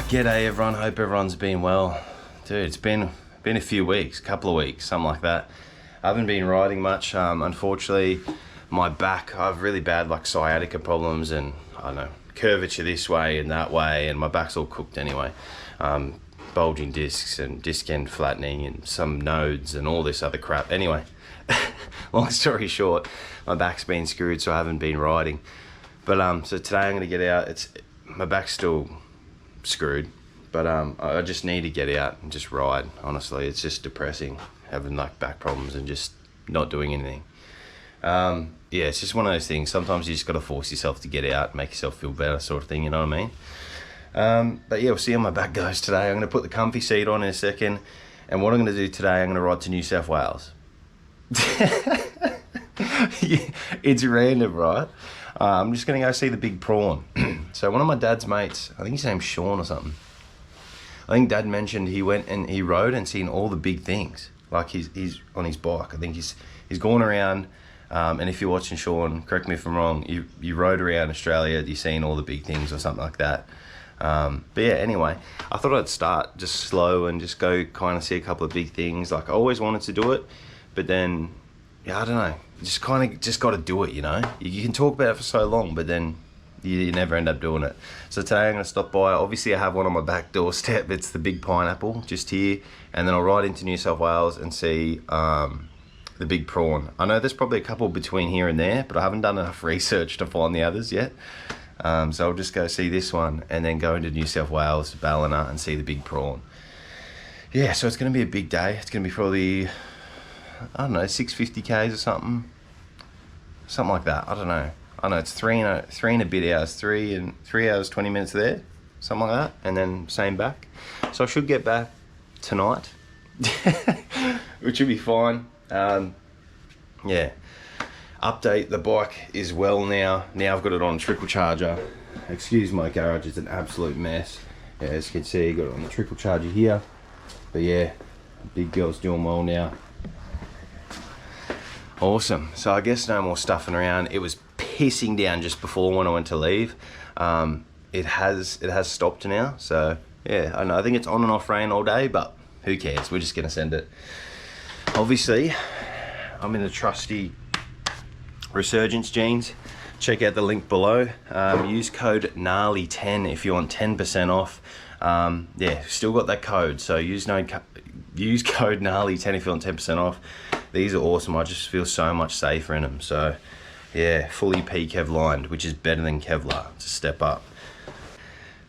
G'day everyone, hope everyone's been well. Dude, it's been a few weeks, couple of weeks, something like that. I haven't been riding much. Unfortunately, my back, I have really bad like sciatica problems and I don't know, curvature this way and that way, and my back's all cooked anyway. Bulging discs and disc end flattening and some nodes and all this other crap. Anyway, long story short, my back's been screwed, so I haven't been riding. But so today I'm gonna get out. My back's still screwed, but I just need to get out and just ride. Honestly, it's just depressing having like back problems and just not doing anything. Yeah, it's just one of those things. Sometimes you just got to force yourself to get out, make yourself feel better, sort of thing, you know what I mean? But yeah, we'll see how my back goes today. I'm going to put the comfy seat on in a second, and what I'm going to do today, I'm going to ride to New South Wales. It's random, right? I'm just going to go see the Big Prawn. So one of my dad's mates, I think his name's Sean or something, I think Dad mentioned he went and he rode and seen all the big things. Like he's on his bike. I think he's gone around, and if you're watching Sean, correct me if I'm wrong, you rode around Australia, you've seen all the big things or something like that. But yeah, anyway, I thought I'd start just slow and just go kind of see a couple of big things. Like I always wanted to do it, but then, yeah, I don't know, just kind of just got to do it, you know? You can talk about it for so long, but then you never end up doing it. So today I'm going to stop by. Obviously I have one on my back doorstep. It's the Big Pineapple just here, and then I'll ride into New South Wales and see the Big Prawn. I know there's probably a couple between here and there, but I haven't done enough research to find the others yet. So I'll just go see this one and then go into New South Wales, Ballina, and see the Big Prawn. Yeah, so it's going to be a big day. It's going to be probably, I don't know, 650 Ks or something like that. I don't know. It's three and a bit hours, 3 hours 20 minutes there, something like that, and then same back. So I should get back tonight, which should be fine. Yeah. Update, the bike is well now. Now I've got it on a trickle charger. Excuse my garage, it's an absolute mess. Yeah, as you can see, got it on the trickle charger here. But yeah, big girl's doing well now. Awesome. So I guess no more stuffing around. It was pissing down just before when I went to leave. It has stopped now. So yeah, I know. I think it's on and off rain all day, but who cares? We're just gonna send it. Obviously, I'm in the trusty Resurgence jeans. Check out the link below. Use code Gnarly10 if you want 10% off. Yeah, still got that code. So use code Gnarly10 if you want 10% off. These are awesome. I just feel so much safer in them. So yeah, fully P-Kev lined, which is better than Kevlar. It's a step up.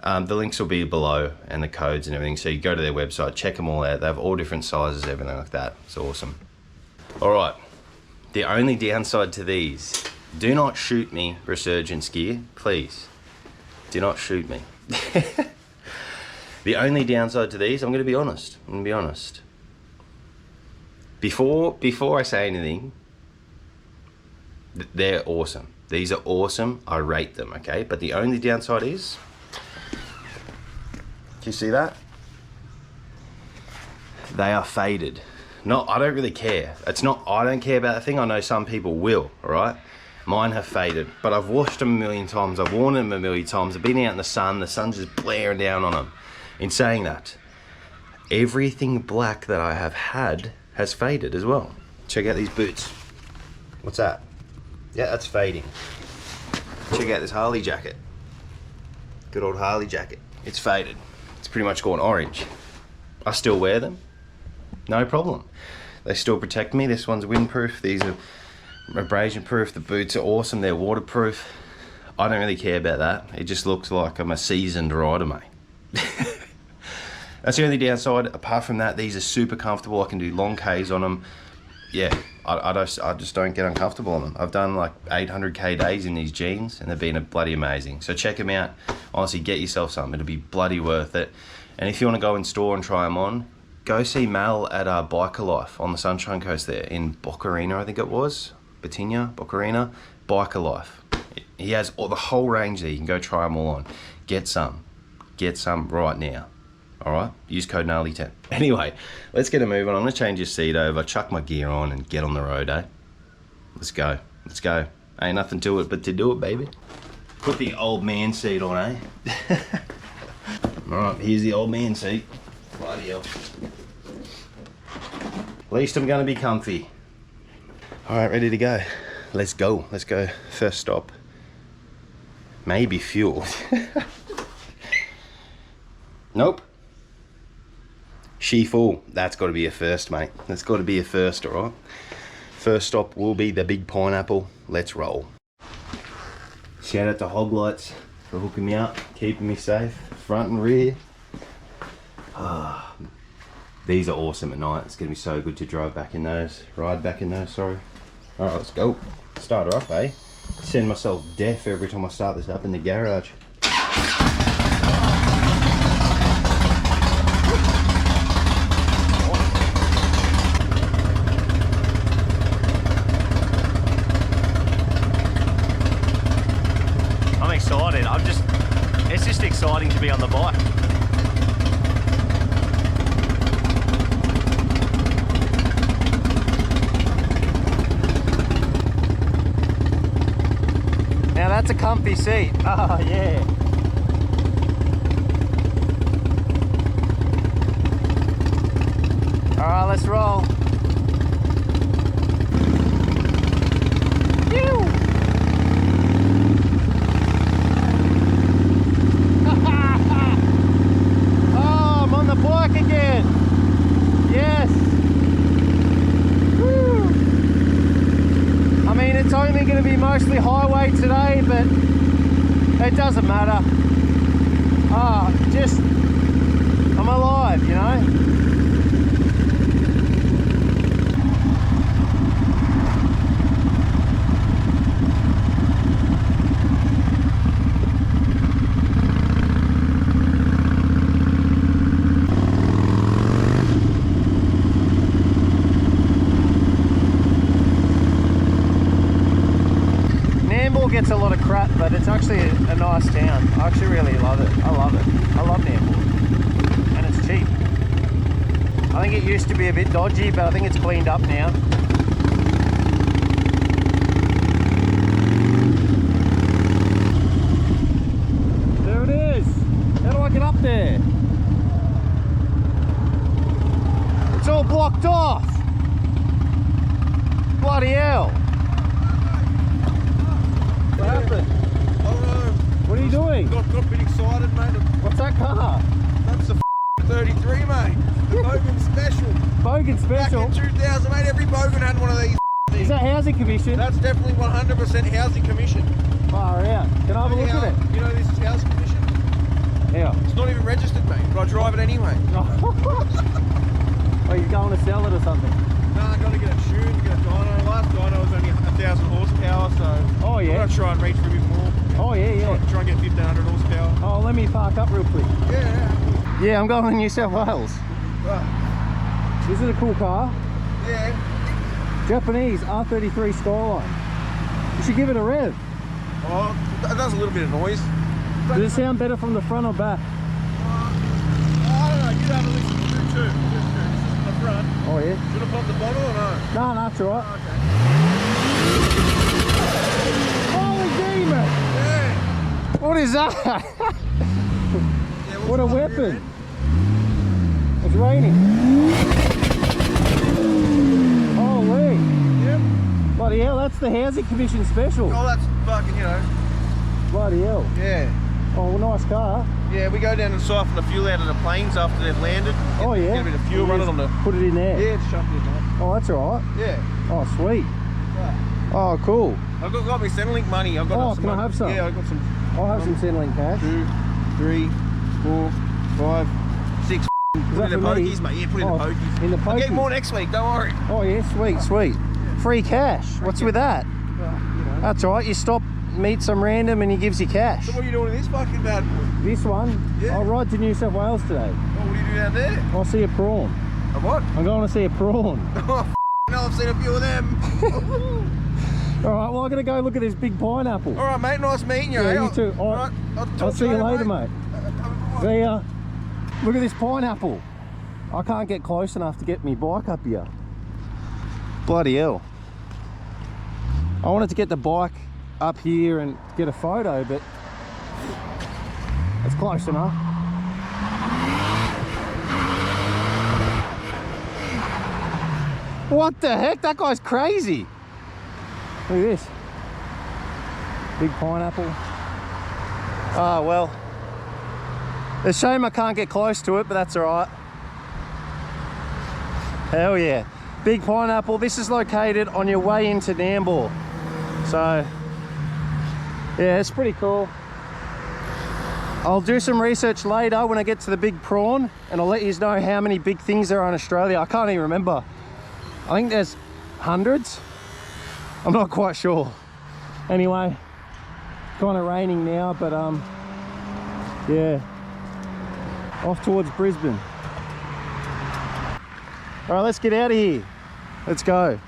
The links will be below and the codes and everything. So you go to their website, check them all out. They have all different sizes, everything like that. It's awesome. All right, the only downside to these, do not shoot me, Resurgence gear, please. Do not shoot me. The only downside to these, I'm gonna be honest. Before I say anything, they're awesome. These are awesome, I rate them, okay? But the only downside is, can you see that? They are faded. No, I don't really care. It's not, I don't care about that thing. I know some people will, all right? Mine have faded, but I've washed them a million times. I've worn them a million times. I've been out in the sun's just blaring down on them. In saying that, everything black that I have had has faded as well. Check out these boots. What's that? Yeah, that's fading. Check out this Harley jacket. Good old Harley jacket. It's faded. It's pretty much gone orange. I still wear them. No problem. They still protect me. This one's windproof. These are abrasion proof. The boots are awesome. They're waterproof. I don't really care about that. It just looks like I'm a seasoned rider, mate. That's the only downside. Apart from that, these are super comfortable. I can do long Ks on them. Yeah, I just don't get uncomfortable on them. I've done like 800k days in these jeans and they've been bloody amazing. So check them out. Honestly, get yourself some. It'll be bloody worth it. And if you want to go in store and try them on, go see Mal at Biker Life on the Sunshine Coast there in Bocarina, I think it was. Batinia, Bocarina, Biker Life. He has the whole range there. You can go try them all on. Get some right now. All right, use code Gnarly10. Anyway, let's get a move on. I'm gonna change your seat over, chuck my gear on and get on the road, eh? Let's go, let's go. Ain't nothing to it but to do it, baby. Put the old man seat on, eh? All right, here's the old man seat. Bloody hell. At least I'm gonna be comfy. All right, ready to go. Let's go, let's go. First stop. Maybe fuel. Nope. She full. That's got to be a first, mate. That's got to be a first, all right? First stop will be the Big Pineapple. Let's roll. Shout out to Hoglights for hooking me up, keeping me safe, front and rear. These are awesome at night. It's going to be so good to drive back in those, ride back in those, sorry. All right, let's go. Start her up, eh? Send myself deaf every time I start this up in the garage. It's just exciting to be on the bike. Now that's a comfy seat. Oh yeah. All right, let's roll. Again. Yes. Woo. I mean, it's only going to be mostly highway today, but it doesn't matter. Just I'm alive, you know. Gets a lot of crap, but it's actually a nice town. I actually really love it. I love it. I love Nambour. And it's cheap. I think it used to be a bit dodgy, but I think it's cleaned up now. There it is. How do I get up there? It's all blocked off. Bloody hell. What happened? I don't know. What are you doing? Got a bit excited, mate. What's that car? That's a 33, mate. The Bogan Special. Bogan Special? Back in 2008, every Bogan had one of these things. Is that housing commission? That's definitely 100% housing commission. Far out. Can I have a look at it? You know this is housing commission? Yeah. It's not even registered, mate, but I drive it anyway. Oh, you're going to sell it or something? No, I got to get it tuned, get a dyno. Last dyno was only 1,000 horsepower, so oh yeah. I'm going to try and reach for a bit more. Oh yeah, yeah. Try and get 1,500 horsepower. Oh, let me park up real quick. Yeah. Yeah, I'm going to New South Wales. Is it a cool car? Yeah. Japanese R33 Skyline. You should give it a rev. Oh, that does a little bit of noise. Does it sound better from the front or back? I don't know, you have a listen to it too. This is the front. Oh yeah. Should I pop the bottle or no? No, no, it's alright. Oh, okay. Holy demon! Yeah. What is that? Yeah, what a weapon! It's raining. Holy! Yep. Bloody hell, that's the Housing Commission special. Oh, that's fucking, you know. Bloody hell. Yeah. Oh, well, nice car. Yeah, we go down and siphon the fuel out of the planes after they've landed. Oh yeah. Get a bit of fuel running on the. Put it in there. Yeah, it's shoved in there. Oh, that's alright. Yeah. Oh, sweet. Yeah. Oh, cool. I've got me Centrelink money. I've got. Oh, can I have some? Yeah, I've got some. I'll have some Centrelink cash. 2, 3, 4, 5, 6. Put that in the for me? pokies, mate. Yeah, put in the pokies. In the I'll pokies? get more next week. Don't worry. Oh yeah, sweet, sweet. Free cash. What's with that? Well, you know. That's all right. You stop, meet some random, and he gives you cash. So what are you doing in this fucking bad boy? This one, Yeah. I'll ride to New South Wales today. Oh, what do you do down there? I'll see a prawn. A what? I'm going to see a prawn. Oh, no, I've seen a few of them. All right, well, I'm going to go look at this big pineapple. All right, mate. Nice meeting you. Yeah, eh? you too. All right. I'll see you later, mate. See ya. Look at this pineapple. I can't get close enough to get my bike up here. Bloody hell. I wanted to get the bike up here and get a photo, but it's close enough. What the heck? That guy's crazy. Look at this. Big pineapple. Oh, well. It's a shame I can't get close to it, but that's all right. Hell yeah. Big pineapple. This is located on your way into Nambour. So, yeah, it's pretty cool. I'll do some research later when I get to the Big Prawn, and I'll let you know how many big things there are in Australia. I can't even remember. I think there's hundreds. I'm not quite sure. Anyway, kind of raining now, but yeah, off towards Brisbane. All right, let's get out of here. Let's go.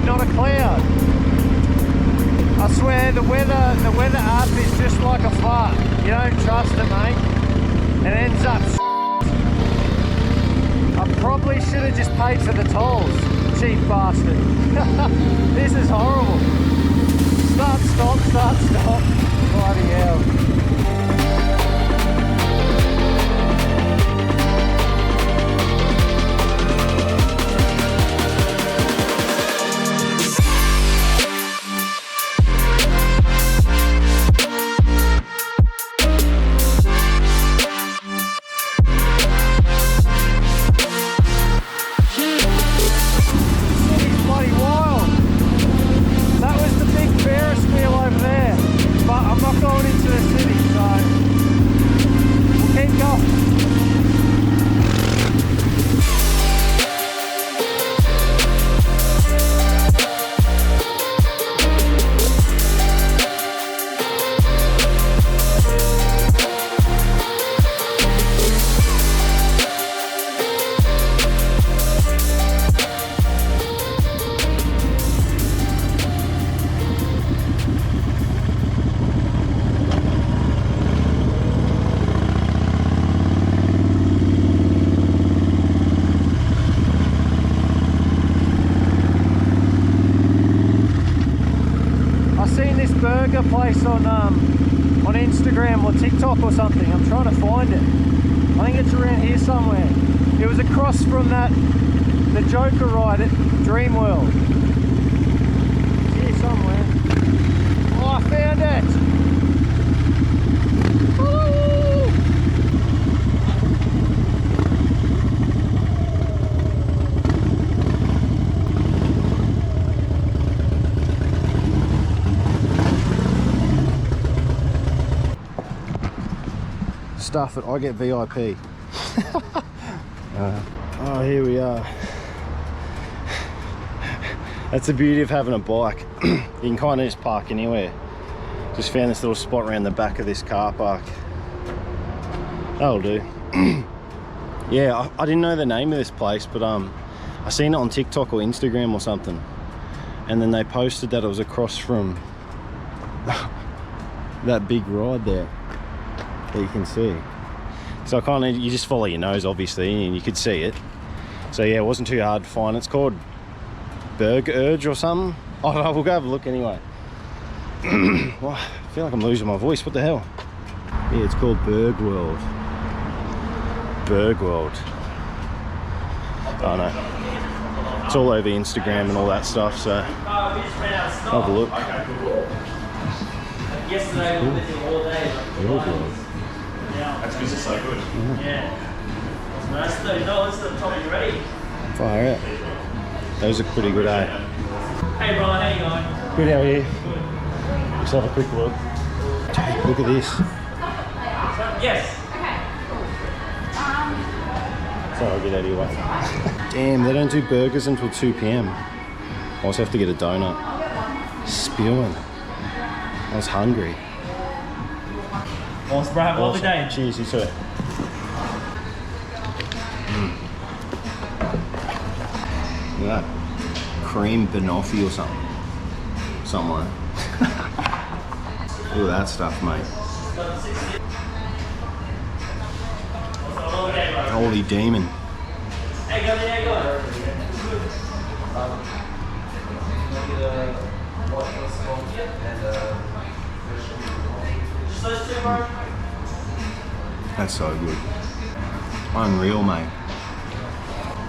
Not a cloud. I swear the weather up is just like a fart. You don't trust it, mate. It ends up I probably should have just paid for the tolls. Cheap bastard. This is horrible. Start, stop, start, stop. Bloody hell. Ferris wheel over there, but I'm not going into the city. seen this burger place on Instagram or TikTok or something. I'm trying to find it. I think it's around here somewhere. It was across from the Joker ride at Dream World. It's here somewhere. Oh, I found it! Woo! Stuff it, I get VIP. Oh, here we are. That's the beauty of having a bike. You can kind of just park anywhere. Just found this little spot around the back of this car park. That'll do. Yeah, I didn't know the name of this place, but I seen it on TikTok or Instagram or something. And then they posted that it was across from that big ride there that you can see. So I kind of, you just follow your nose obviously and you could see it. So yeah, it wasn't too hard to find. It's called Burg World or something. I don't know, we'll go have a look anyway. Well, I feel like I'm losing my voice, what the hell? Yeah, it's called Burg World. Burg World. Oh no. It's all over Instagram and all that stuff, so have a look. Yesterday we were busy all day. Burg World. That's because it's so good. Yeah. That's $30 to the top of your ready. Fire out. Those are pretty good, eh? Hey Brian, how you going? Good, how are you? Let's have a quick look. Dude, look at this. Yes. Sorry, I'll get out of your way. Damn, they don't do burgers until 2 PM. I also have to get a donut. Spewing. I was hungry. Awesome, bro. Have a lovely day. Cheers, you too. Look at that. Cream banoffee or something. Something like that. Look at that stuff, mate. Holy demon. Hey, go there, go. Just those two, bro. That's so good. Unreal, mate.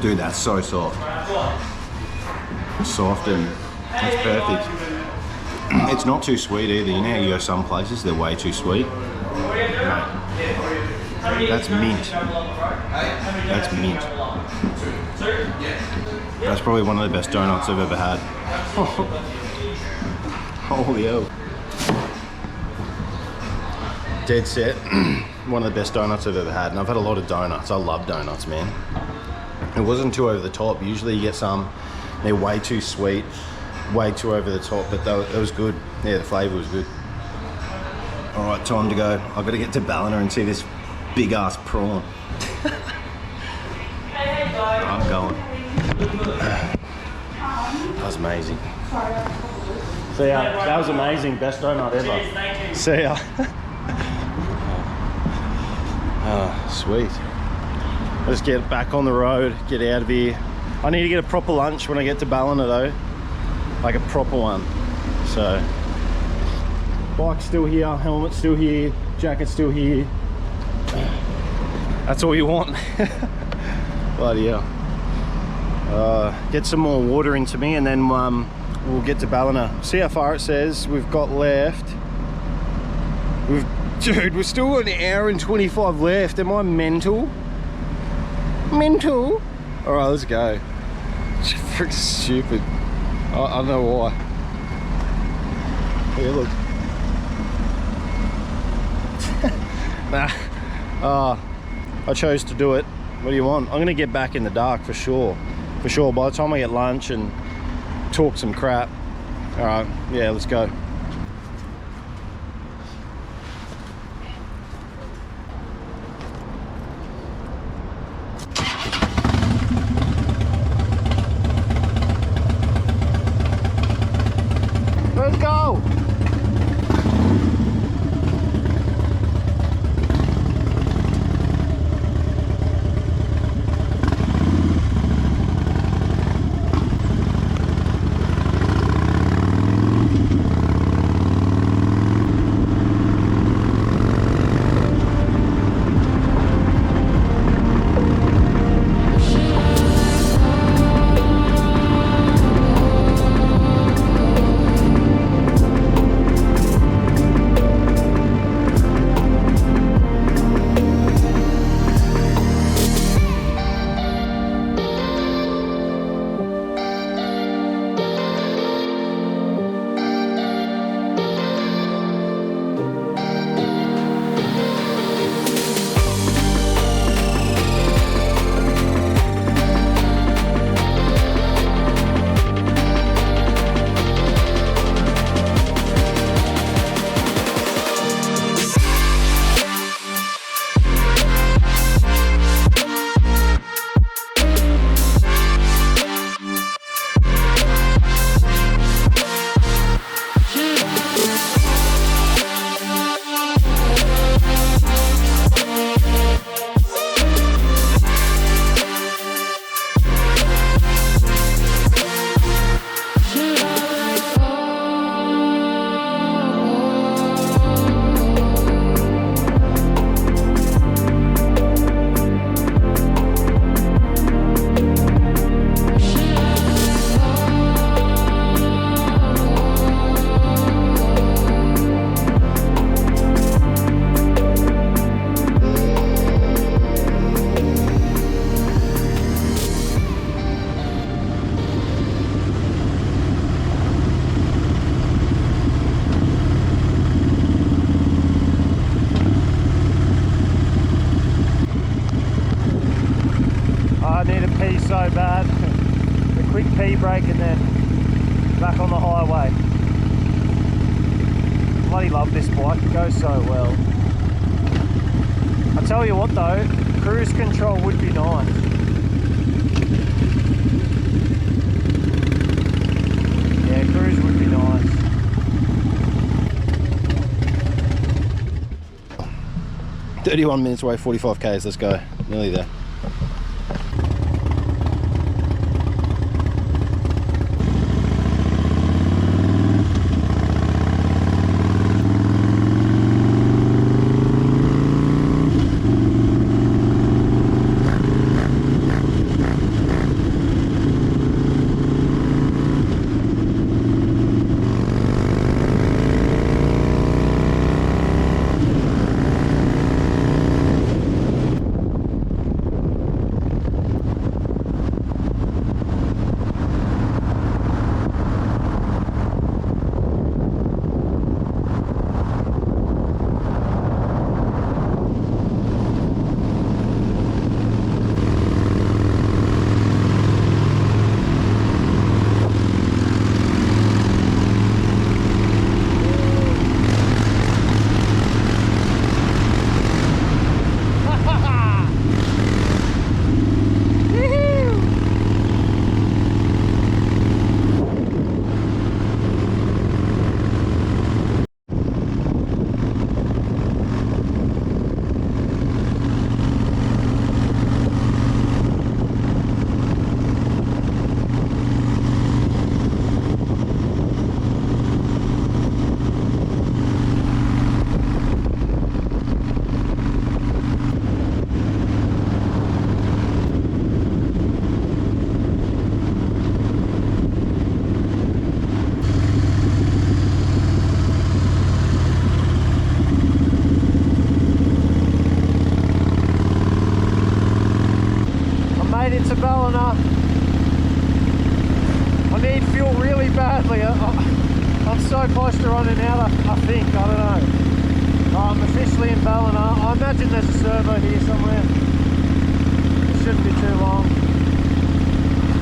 Dude, that's so soft. Soft and it's perfect. It's not too sweet either. You know how you go some places, they're way too sweet. Mate, that's mint. That's mint. That's probably one of the best donuts I've ever had. Holy hell. Dead set. One of the best donuts I've ever had. And I've had a lot of donuts. I love donuts, man. It wasn't too over the top. Usually you get some, they're way too sweet, way too over the top, but it was good. Yeah, the flavour was good. All right, time to go. I've got to get to Ballina and see this big ass prawn. I'm going. That was amazing. So yeah, that was amazing. Best donut ever. See ya. Oh, sweet. Let's get back on the road, get out of here. I need to get a proper lunch when I get to Ballina though. Like a proper one. So, bike's still here, helmet's still here, jacket's still here. That's all you want. Bloody hell. Get some more water into me and then we'll get to Ballina. See how far it says we've got left. Dude, we're still got an hour and 25 left. Am I mental? Mental? All right, let's go. It's freaking stupid. I don't know why. Here, look. Nah. I chose to do it. What do you want? I'm gonna get back in the dark for sure. For sure, by the time I get lunch and talk some crap. All right, yeah, let's go. Let's go. brake and then back on the highway. Bloody love this bike, it goes so well. I tell you what though, cruise control would be nice. Yeah, cruise would be nice. 31 minutes away, 45 k's, let's go. Nearly there. Into Ballina. I need fuel really badly. I'm so close to running out, I think. I don't know. I'm officially in Ballina. I imagine there's a servo here somewhere. It shouldn't be too long.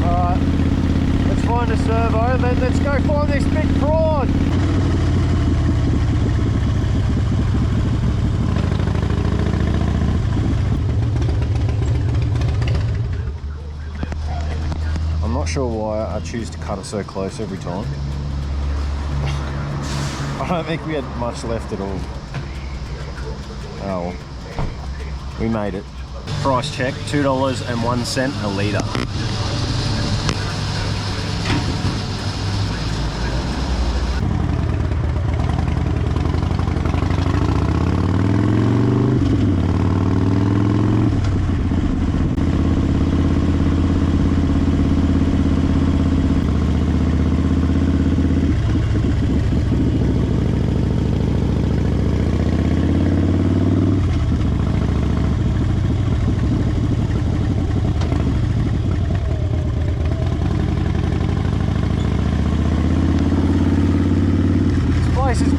Alright, let's find a servo. Let's go find this big prawn. I'm not sure why I choose to cut it so close every time. I don't think we had much left at all. Oh, we made it. Price check, $2.01 a litre.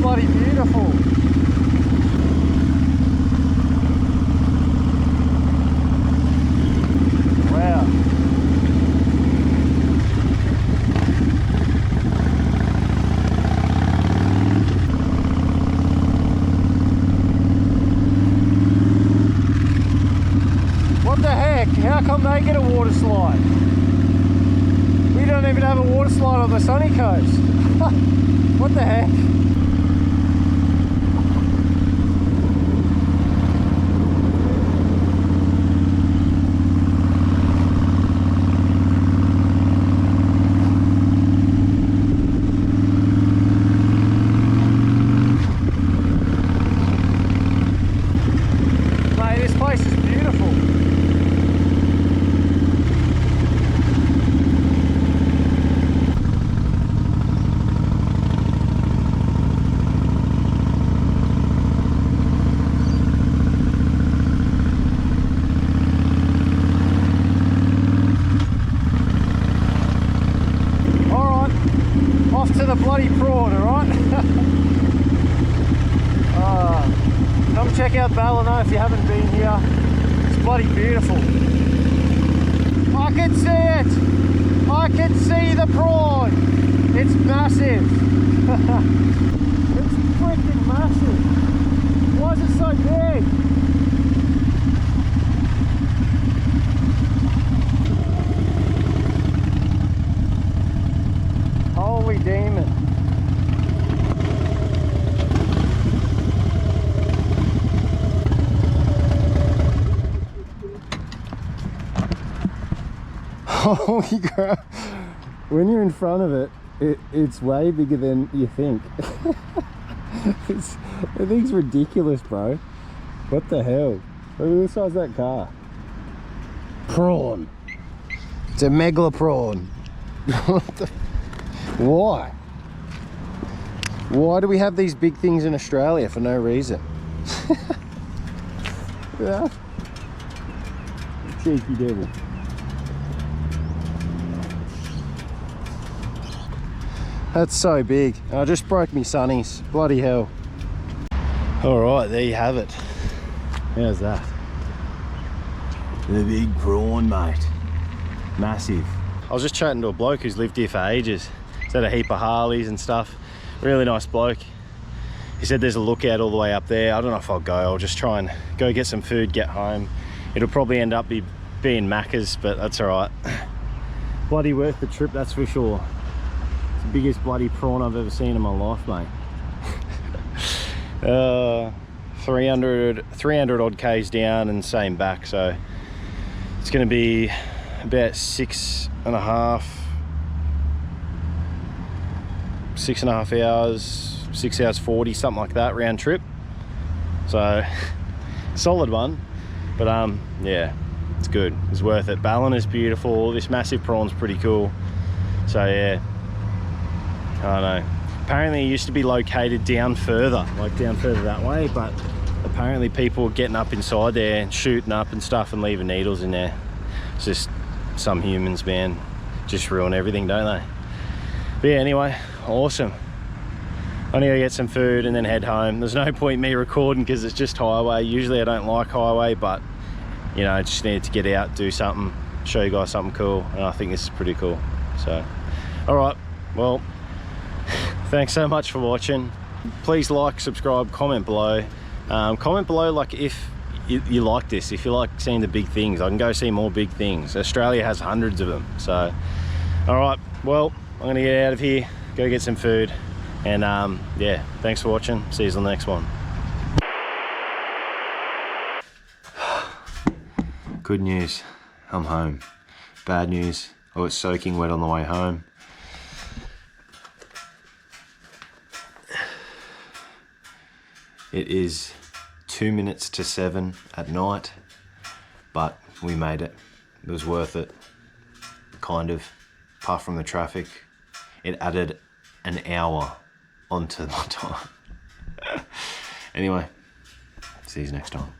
Bloody beautiful. Wow. What the heck? How come they get a water slide? We don't even have a water slide on the sunny coast. What the heck? The bloody prawn, alright? Come check out Ballina if you haven't been here. It's bloody beautiful. I can see it! I I can see the prawn. It's massive. It's freaking massive. Why is it so big? Holy demon. Holy crap. When you're in front of it, it's way bigger than you think. The thing's ridiculous, bro. What the hell? Look at the size of that car. Prawn. It's a megala prawn. Why? Why do we have these big things in Australia for no reason? Yeah. Cheeky devil. That's so big. I just broke me sunnies. Bloody hell. Alright, there you have it. How's that? The big prawn, mate. Massive. I was just chatting to a bloke who's lived here for ages. He's had a heap of Harleys and stuff. Really nice bloke. He said there's a lookout all the way up there. I don't know if I'll go. I'll just try and go get some food, get home. It'll probably end up being Macca's, but that's alright. Bloody worth the trip, that's for sure. It's the biggest bloody prawn I've ever seen in my life, mate. 300 odd k's down and same back, so it's going to be about 6.5 hours, 6 hours 40, something like that, round trip. So solid one, but yeah, it's good, it's worth it. Ballina is beautiful, this massive prawn's pretty cool. So yeah, I don't know. Apparently it used to be located down further, like down further that way, but apparently people were getting up inside there and shooting up and stuff and leaving needles in there. It's just some humans, man, just ruin everything, don't they? But yeah, anyway, awesome. I'm gonna go get some food and then head home. There's no point me recording because it's just highway. Usually I don't like highway, but you know, I just needed to get out, do something, show you guys something cool, and I think this is pretty cool. So, all right, well, thanks so much for watching. Please like, subscribe, comment below. Comment below like if you like this, if you like seeing the big things. I can go see more big things. Australia has hundreds of them. So, all right, well, I'm gonna get out of here, go get some food, and yeah, thanks for watching. See you on the next one. Good news, I'm home. Bad news, I was soaking wet on the way home. It is 2 minutes to 7 at night, but we made it. It was worth it, kind of. Apart from the traffic, it added an hour onto my time. Anyway, see you next time.